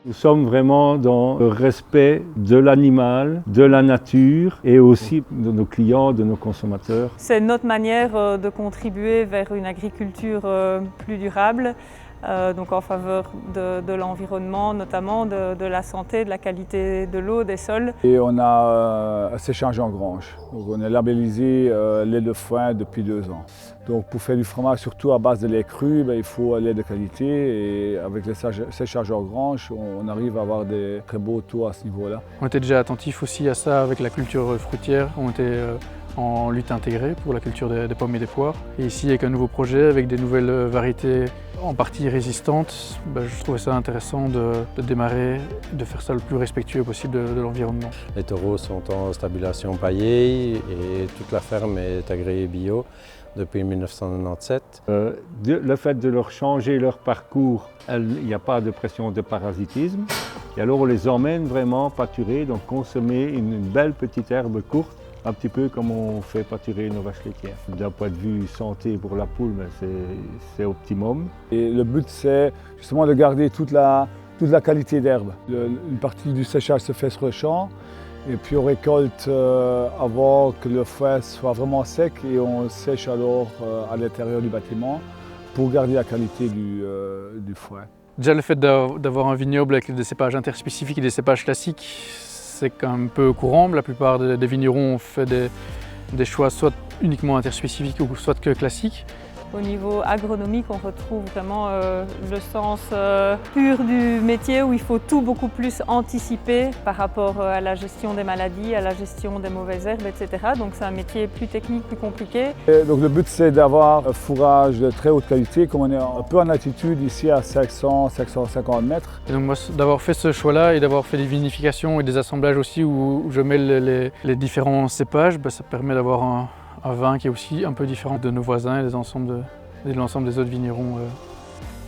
Nous sommes vraiment dans le respect de l'animal, de la nature et aussi de nos clients, de nos consommateurs. C'est notre manière de contribuer vers une agriculture plus durable, donc en faveur de l'environnement, notamment de la santé, de la qualité de l'eau, des sols. Et on a un séchage en grange. Donc on est labellisé lait de foin depuis 2 ans. Donc pour faire du fromage, surtout à base de lait cru, il faut un lait de qualité. Et avec le séchage en grange, on arrive à avoir des très beaux taux à ce niveau-là. On était déjà attentifs aussi à ça avec la culture fruitière. On était en lutte intégrée pour la culture des pommes et des poires. Et ici, avec un nouveau projet, avec des nouvelles variétés en partie résistantes, je trouvais ça intéressant de démarrer, de faire ça le plus respectueux possible de l'environnement. Les taureaux sont en stabulation paillée et toute la ferme est agréée bio depuis 1997. Le fait de leur changer leur parcours, il n'y a pas de pression de parasitisme. Et alors on les emmène vraiment pâturer, donc consommer une belle petite herbe courte, un petit peu comme on fait pâturer nos vaches laitières. D'un point de vue santé pour la poule, c'est optimum. Et le but, c'est justement de garder toute la qualité d'herbe. Une partie du séchage se fait sur le champ, et puis on récolte avant que le foin soit vraiment sec et on sèche alors à l'intérieur du bâtiment pour garder la qualité du foin. Déjà le fait d'avoir un vignoble avec des cépages interspécifiques et des cépages classiques, c'est quand même peu courant. La plupart des vignerons ont fait des choix soit uniquement interspécifiques ou soit que classiques. Au niveau agronomique, on retrouve vraiment le sens pur du métier où il faut tout beaucoup plus anticiper par rapport à la gestion des maladies, à la gestion des mauvaises herbes, etc. Donc c'est un métier plus technique, plus compliqué. Et donc le but, c'est d'avoir un fourrage de très haute qualité, comme on est un peu en altitude ici à 500-550 mètres. Et donc moi, d'avoir fait ce choix-là et d'avoir fait des vinifications et des assemblages aussi où je mêle les différents cépages, ça permet d'avoir un vin qui est aussi un peu différent de nos voisins et de l'ensemble des autres vignerons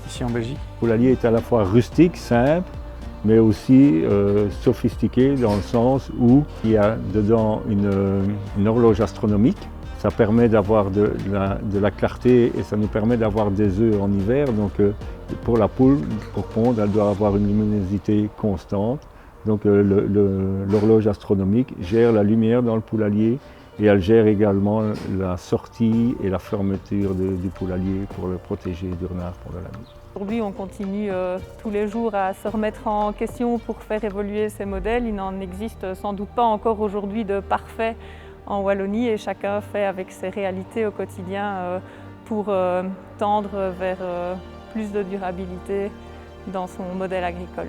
ici en Belgique. Le poulailler est à la fois rustique, simple, mais aussi sophistiqué dans le sens où il y a dedans une horloge astronomique. Ça permet d'avoir de la clarté et ça nous permet d'avoir des œufs en hiver. Donc pour la poule, pour pondre, elle doit avoir une luminosité constante. Donc l'horloge astronomique gère la lumière dans le poulailler. Et elle gère également la sortie et la fermeture du poulailler pour le protéger du renard pendant la nuit. Aujourd'hui, on continue tous les jours à se remettre en question pour faire évoluer ces modèles. Il n'en existe sans doute pas encore aujourd'hui de parfait en Wallonie et chacun fait avec ses réalités au quotidien pour tendre vers plus de durabilité dans son modèle agricole.